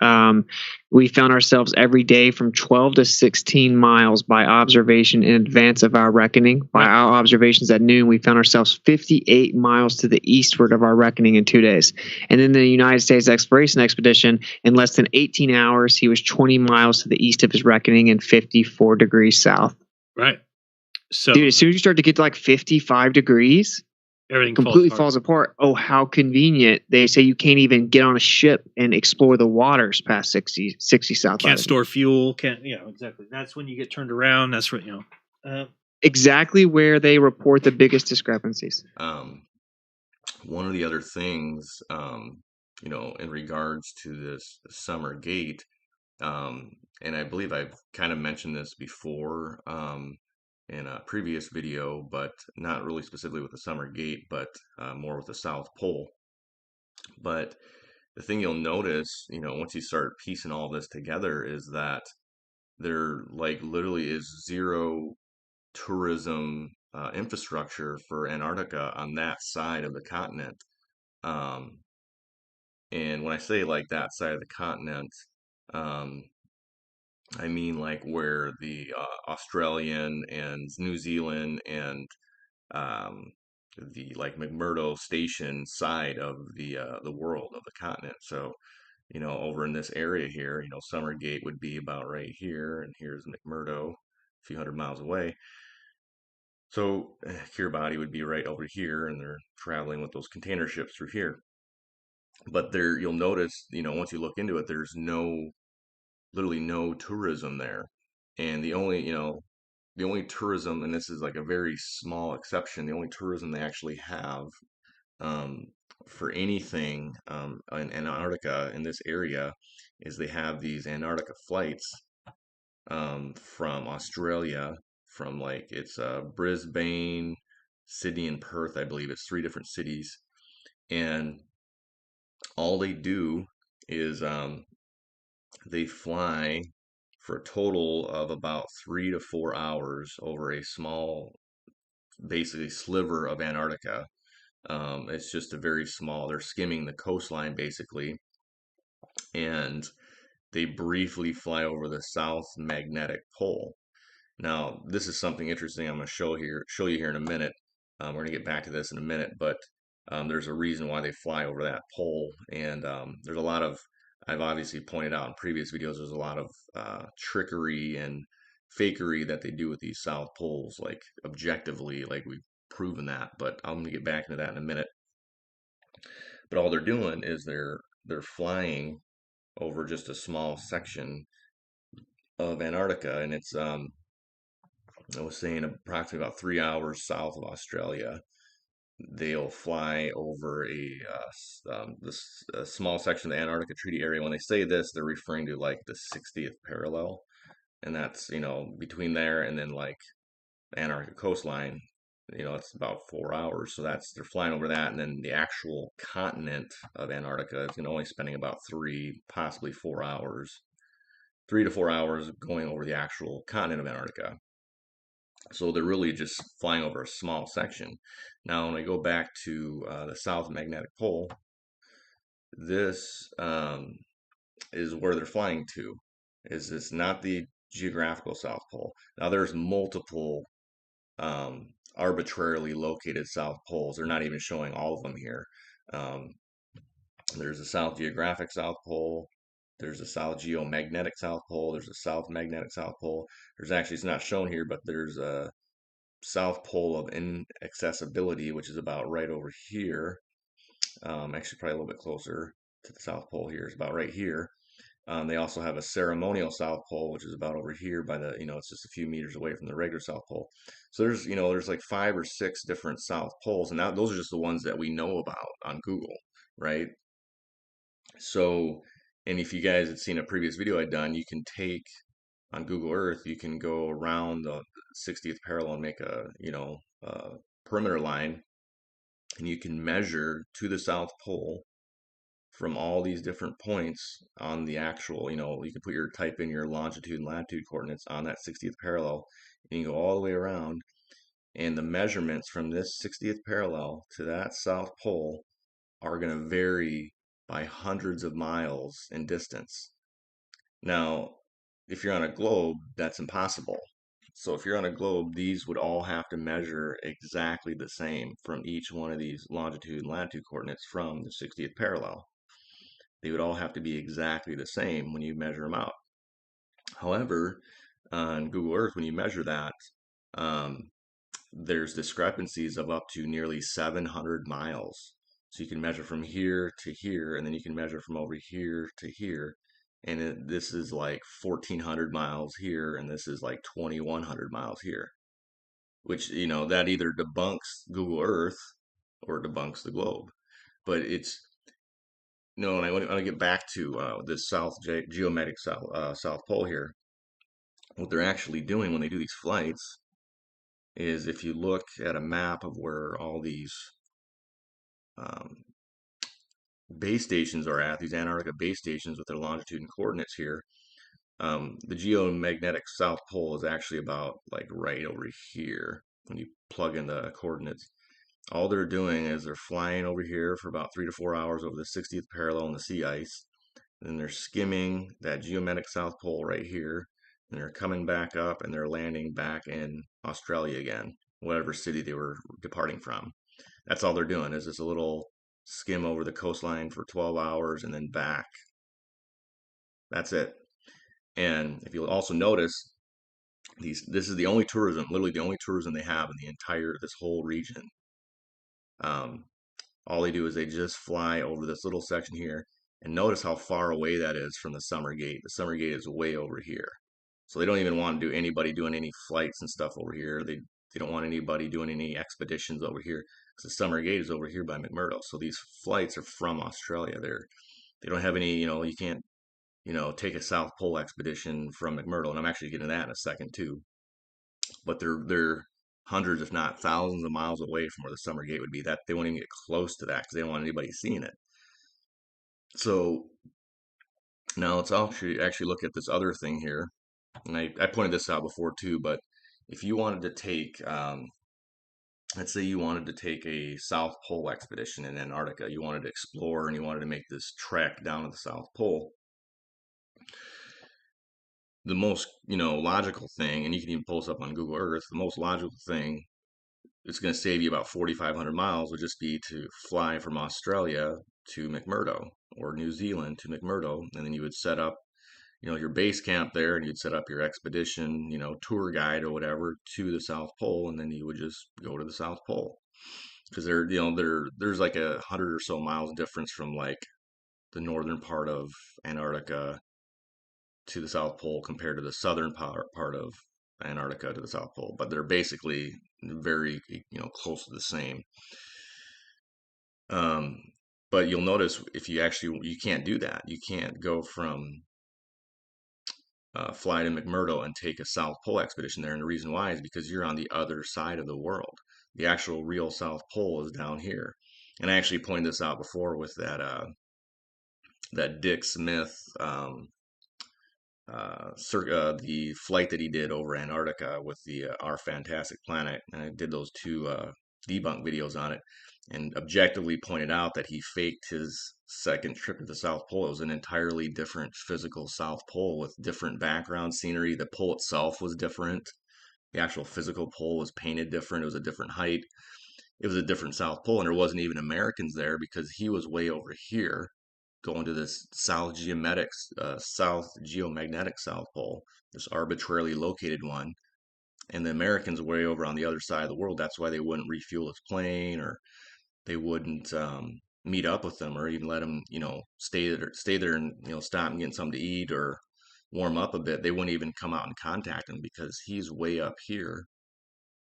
We found ourselves every day from 12 to 16 miles by observation in advance of our reckoning. By our observations at noon, we found ourselves 58 miles to the eastward of our reckoning in 2 days. And then the United States Exploration Expedition, in less than 18 hours, he was 20 miles to the east of his reckoning and 54 degrees south. Right. So, dude, as soon as you start to get to like 55 degrees, everything completely falls apart. Oh, how convenient. They say you can't even get on a ship and explore the waters past 60 South. Can't store fuel. Exactly. That's when you get turned around. That's what, exactly where they report the biggest discrepancies. One of the other things, in regards to this summer gate, and I believe I've kind of mentioned this before, in a previous video, but not really specifically with the summer gate, but more with the South Pole. But the thing you'll notice, once you start piecing all this together, is that there literally is zero tourism infrastructure for Antarctica on that side of the continent. And when I say that side of the continent, I mean where the Australian and New Zealand and the McMurdo Station side of the world, of the continent. So, over in this area here, Summergate would be about right here, and here's McMurdo, a few hundred miles away. So Kiribati would be right over here, and they're traveling with those container ships through here. But there, you'll notice, once you look into it, there's literally no tourism there, and the only tourism, and this is a very small exception, the only tourism they actually have for anything in Antarctica in this area is they have these Antarctica flights from Australia, from it's Brisbane, Sydney, and Perth, I believe. It's 3 different cities, and all they do is they fly for a total of about 3 to 4 hours over a small, basically, sliver of Antarctica. It's just a very small, they're skimming the coastline basically, and they briefly fly over the South Magnetic Pole. Now, this is something interesting I'm going to show you here in a minute. We're going to get back to this in a minute, but there's a reason why they fly over that pole, and there's a lot of, I've obviously pointed out in previous videos, there's a lot of trickery and fakery that they do with these South Poles, objectively, we've proven that, but I'm going to get back into that in a minute. But all they're doing is they're flying over just a small section of Antarctica, and it's I was saying approximately about 3 hours south of Australia. They'll fly over this small section of the Antarctica Treaty Area. When they say this, they're referring to the 60th parallel, and that's between there and then the Antarctic coastline. It's about 4 hours, so they're flying over that, and then the actual continent of Antarctica is only spending about 3, possibly 4 hours, 3 to 4 hours going over the actual continent of Antarctica. So they're really just flying over a small section. Now, when I go back to the South Magnetic Pole, this is where they're flying to. Is this not the geographical South Pole? Now there's multiple arbitrarily located South Poles. They're not even showing all of them here. Um, there's a South Geographic South Pole. There's a South Geomagnetic South Pole. There's a South Magnetic South Pole. There's actually, it's not shown here, but there's a South Pole of inaccessibility, which is about right over here. Actually, probably a little bit closer to the South Pole here. It's about right here. They also have a ceremonial South Pole, which is about over here by the, it's just a few meters away from the regular South Pole. So there's like 5 or 6 different South Poles, and those are just the ones that we know about on Google, right? So, and if you guys had seen a previous video I'd done, you can take on Google Earth, you can go around the 60th parallel and make a perimeter line, and you can measure to the South Pole from all these different points on the actual, you can type in your longitude and latitude coordinates on that 60th parallel, and you can go all the way around, and the measurements from this 60th parallel to that South Pole are going to vary by hundreds of miles in distance. Now, if you're on a globe, that's impossible. So if you're on a globe, these would all have to measure exactly the same from each one of these longitude and latitude coordinates from the 60th parallel. They would all have to be exactly the same when you measure them out. However, on Google Earth, when you measure that, there's discrepancies of up to nearly 700 miles. So you can measure from here to here, and then you can measure from over here to here. And this is like 1,400 miles here, and this is like 2,100 miles here. Which, that either debunks Google Earth or debunks the globe. But it's, no, and I want to get back to this geomagnetic South Pole here. What they're actually doing when they do these flights is, if you look at a map of where all these um, base stations are at, these Antarctica base stations with their longitude and coordinates here, the geomagnetic South Pole is actually about like right over here when you plug in the coordinates. All they're doing is they're flying over here for about 3 to 4 hours over the 60th parallel in the sea ice. Then they're skimming that geomagnetic South Pole right here. And they're coming back up and they're landing back in Australia again, whatever city they were departing from. That's all they're doing, is this a little skim over the coastline for 12 hours and then back. That's it. And if you'll also notice, this is the only tourism, literally the only tourism they have in this whole region. All they do is they just fly over this little section here, and notice how far away that is from the summer gate. The summer gate is way over here. So they don't even want to do anybody doing any flights and stuff over here. They don't want anybody doing any expeditions over here, because the summer gate is over here by McMurdo. So these flights are from Australia. They don't have any, you can't, take a South Pole expedition from McMurdo, and I'm actually getting to that in a second too. But they're hundreds, if not thousands of miles away from where the summer gate would be. That they won't even get close to that because they don't want anybody seeing it. So now let's actually look at this other thing here. And I pointed this out before too, but if you wanted to take, let's say you wanted to take a South Pole expedition in Antarctica, you wanted to explore and you wanted to make this trek down to the South Pole, the most, logical thing, and you can even pull this up on Google Earth, the most logical thing, it's going to save you about 4,500 miles, would just be to fly from Australia to McMurdo or New Zealand to McMurdo, and then you would set up, your base camp there, and you'd set up your expedition, tour guide or whatever to the South Pole, and then you would just go to the South Pole. Because there's like 100 or so miles difference from like the northern part of Antarctica to the South Pole compared to the southern part of Antarctica to the South Pole, but they're basically very, close to the same. But you'll notice if you can't do that. You can't go from fly to McMurdo and take a South Pole expedition there. And the reason why is because you're on the other side of the world. The actual real South Pole is down here. And I actually pointed this out before with that Dick Smith, the flight that he did over Antarctica with the Our Fantastic Planet. And I did those two debunk videos on it, and objectively pointed out that he faked his second trip to the South Pole. It was an entirely different physical South Pole with different background scenery. The pole itself was different. The actual physical pole was painted different. It was a different height. It was a different South Pole, and there wasn't even Americans there because he was way over here going to this South geomagnetic South Pole, this arbitrarily located one, and the Americans were way over on the other side of the world. That's why they wouldn't refuel his plane, or they wouldn't meet up with him, or even let him, stay there and stop and get something to eat or warm up a bit. They wouldn't even come out and contact him because he's way up here,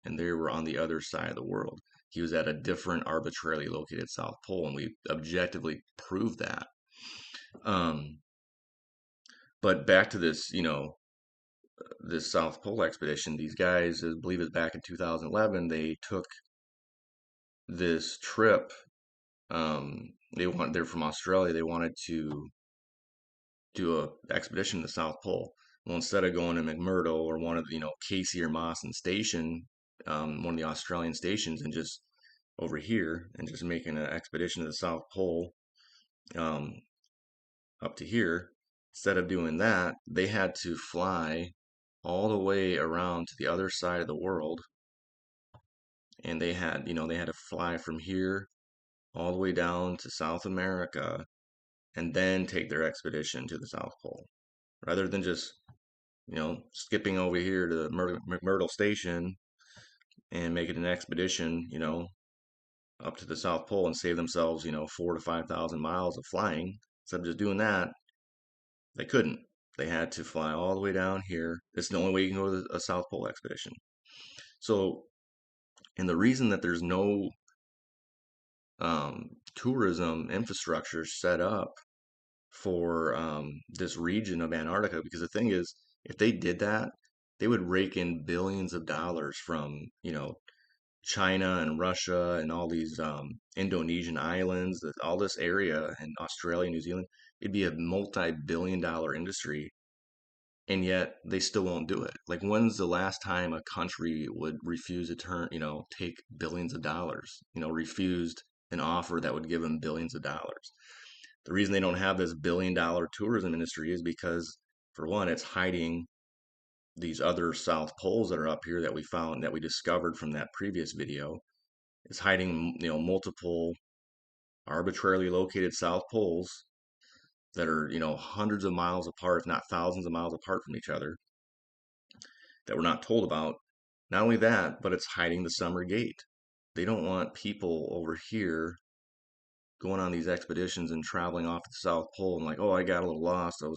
and they were on the other side of the world. He was at a different arbitrarily located South Pole, and we objectively proved that. But back to this, this South Pole expedition, these guys, I believe it was back in 2011, they took this trip. They're from Australia. They wanted to do a expedition to the South Pole. Well, instead of going to McMurdo or one of the, Casey or Mawson station, one of the Australian stations, and just over here and just making an expedition to the South Pole, up to here, instead of doing that, they had to fly all the way around to the other side of the world, and they had to fly from here all the way down to South America and then take their expedition to the South Pole, rather than just skipping over here to McMurdo Station and making an expedition up to the South Pole and save themselves 4,000 to 5,000 miles of flying. Instead of just doing that, they couldn't. They had to fly all the way down here. It's the only way you can go to a South Pole expedition. So, and the reason that there's no tourism infrastructure set up for this region of Antarctica, because the thing is, if they did that, they would rake in billions of dollars from China and Russia and all these Indonesian islands, all this area, and Australia, New Zealand. It'd be a multi-billion-dollar industry, and yet they still won't do it. Like, when's the last time a country would refuse to take billions of dollars, refused an offer that would give them billions of dollars? The reason they don't have this billion-dollar tourism industry is because, for one, it's hiding these other South Poles that are up here that we found, that we discovered from that previous video. It's hiding, multiple arbitrarily located South Poles that are, hundreds of miles apart, if not thousands of miles apart from each other, that we're not told about. Not only that, but it's hiding the summer gate. They don't want people over here going on these expeditions and traveling off to the South Pole and like, oh, I got a little lost. I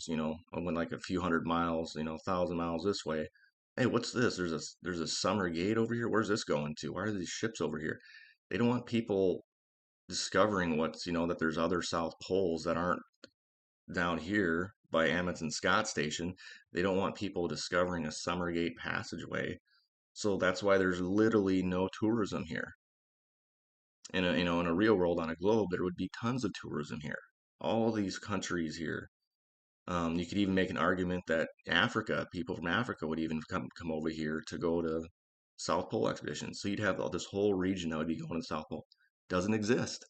went like a few hundred miles, 1,000 miles this way. Hey, what's this? There's a summer gate over here. Where's this going to? Why are these ships over here? They don't want people discovering that there's other South Poles that aren't down here by Amundsen Scott Station. They don't want people discovering a summer gate passageway. So that's why there's literally no tourism here. In a real world, on a globe, there would be tons of tourism here. All these countries here. You could even make an argument that people from Africa would even come over here to go to South Pole expeditions. So you'd have this whole region that would be going to the South Pole. Doesn't exist.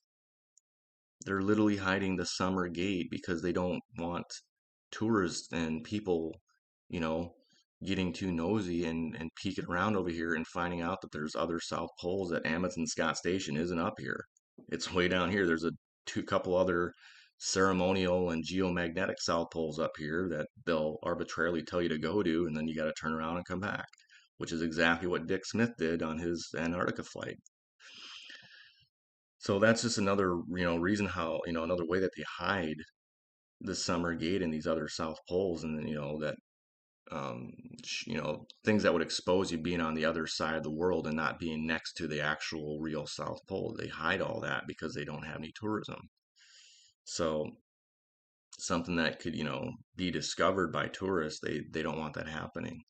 They're literally hiding the summer gate because they don't want tourists and people, getting too nosy and peeking around over here and finding out that there's other South Poles, that Amundsen Scott Station isn't up here. It's way down here. There's a couple other ceremonial and geomagnetic South Poles up here that they'll arbitrarily tell you to go to, and then you got to turn around and come back, which is exactly what Dick Smith did on his Antarctica flight. So that's just another, reason how, another way that they hide the summer gate and these other South Poles, and that things that would expose you being on the other side of the world and not being next to the actual real South Pole. They hide all that because they don't have any tourism. So something that could, be discovered by tourists, they don't want that happening.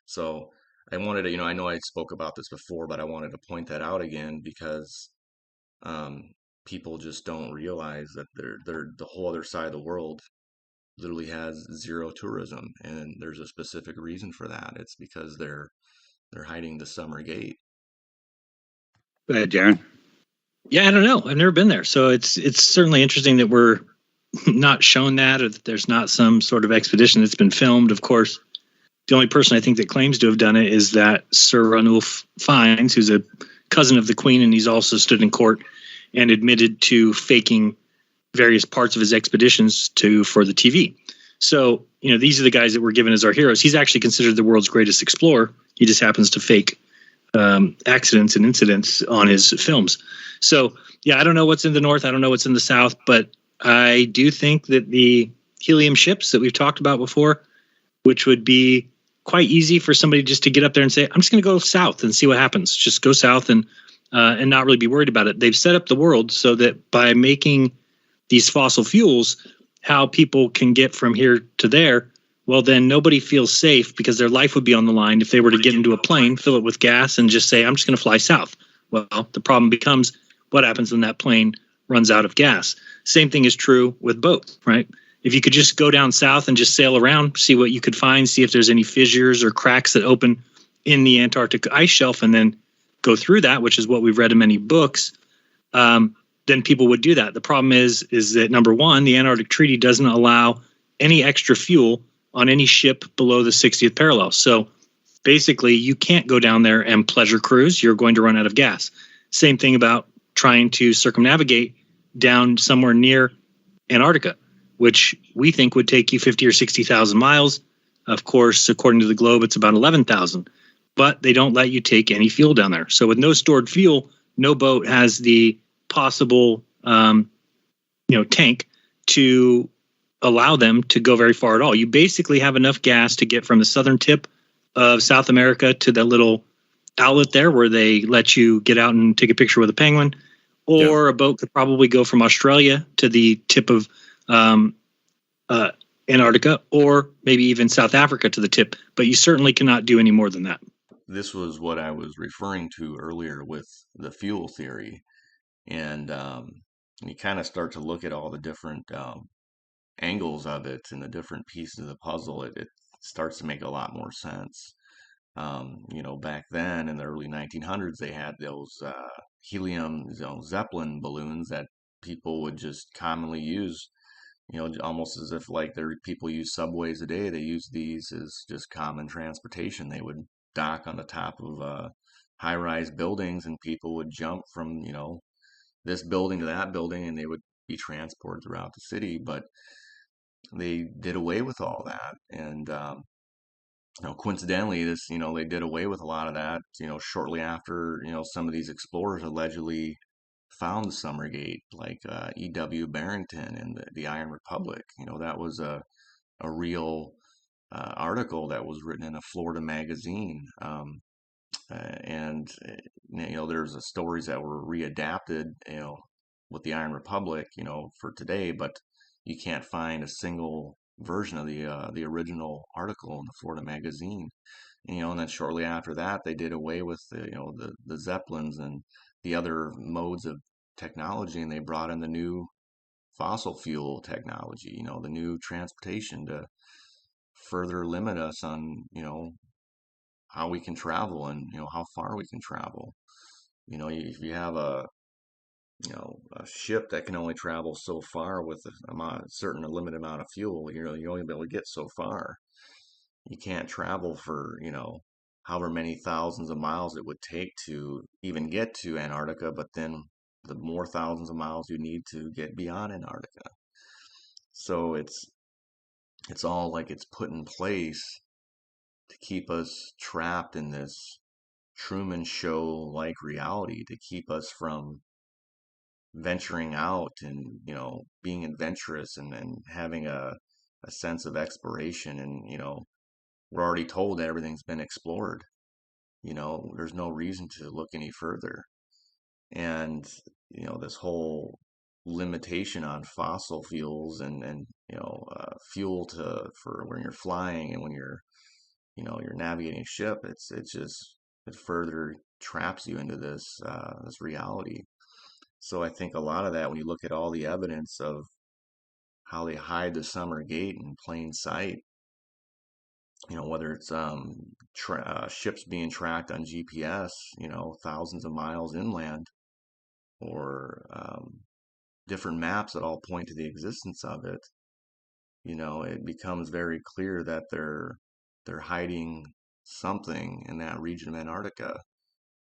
So I wanted to, I know I spoke about this before, but I wanted to point that out again because people just don't realize that they're the whole other side of the world literally has zero tourism, and there's a specific reason for that. It's because they're hiding the summer gate. Go ahead, Jaron. Yeah, I don't know. I've never been there, so it's certainly interesting that we're not shown that, or that there's not some sort of expedition that's been filmed. Of course, the only person I think that claims to have done it is that Sir Ranulph Fiennes, who's a cousin of the Queen, and he's also stood in court and admitted to faking various parts of his expeditions for the TV. So, these are the guys that were given as our heroes. He's actually considered the world's greatest explorer. He just happens to fake accidents and incidents on his films. So, yeah, I don't know what's in the north. I don't know what's in the south, but I do think that the helium ships that we've talked about before, which would be quite easy for somebody just to get up there and say, I'm just going to go south and see what happens. Just go south and not really be worried about it. They've set up the world so that by making these fossil fuels, how people can get from here to there, well, then nobody feels safe because their life would be on the line if they were to get into a plane, fill it with gas, and just say, I'm just going to fly south. Well, the problem becomes what happens when that plane runs out of gas. Same thing is true with boats, right? If you could just go down south and just sail around, see what you could find, see if there's any fissures or cracks that open in the Antarctic ice shelf, and then go through that, which is what we've read in many books, then people would do that. The problem is that, number one, the Antarctic Treaty doesn't allow any extra fuel on any ship below the 60th parallel. So basically, you can't go down there and pleasure cruise. You're going to run out of gas. Same thing about trying to circumnavigate down somewhere near Antarctica, which we think would take you 50 or 60,000 miles. Of course, according to the Globe, it's about 11,000. But they don't let you take any fuel down there. So with no stored fuel, no boat has the possible tank to allow them to go very far at all. You basically have enough gas to get from the southern tip of South America to that little outlet there where they let you get out and take a picture with a penguin, or a boat could probably go from Australia to the tip of Antarctica, or maybe even South Africa to the tip, but you certainly cannot do any more than that. This was what I was referring to earlier with the fuel theory. And you kind of start to look at all the different angles of it and the different pieces of the puzzle. It starts to make a lot more sense. Back then in the early 1900s, they had those helium Zeppelin balloons that people would just commonly use, almost as if like people use subways today. They use these as just common transportation. They would dock on the top of high-rise buildings, and people would jump from, this building to that building, and they would be transported throughout the city. But they did away with all that, and coincidentally, they did away with a lot of that, shortly after, some of these explorers allegedly found the Summer Gate, like E.W. Barrington and the Iron Republic. That was a real article that was written in a Florida magazine. And there's stories that were readapted, with the Iron Republic, for today, but you can't find a single version of the original article in the Florida magazine. And then shortly after that, they did away with the Zeppelins and the other modes of technology, and they brought in the new fossil fuel technology, the new transportation to further limit us on, how we can travel and, how far we can travel. If you have a ship that can only travel so far with a certain limited amount of fuel, you only be able to get so far. You can't travel for, however many thousands of miles it would take to even get to Antarctica, but then the more thousands of miles you need to get beyond Antarctica. So it's all like it's put in place to keep us trapped in this Truman Show-like reality, to keep us from venturing out and, being adventurous and having a sense of exploration. And, we're already told that everything's been explored. There's no reason to look any further. And, this whole limitation on fossil fuels and fuel for when you're flying and when you're navigating a ship, it further traps you into this reality. So I think a lot of that, when you look at all the evidence of how they hide the Summer Gate in plain sight, whether it's ships being tracked on GPS, thousands of miles inland, or different maps that all point to the existence of it. It becomes very clear that they're hiding something in that region of Antarctica,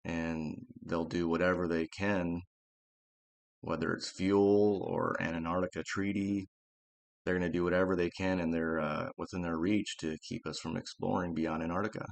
and they'll do whatever they can, whether it's fuel or an Antarctica treaty. They're going to do whatever they can in their within their reach to keep us from exploring beyond Antarctica.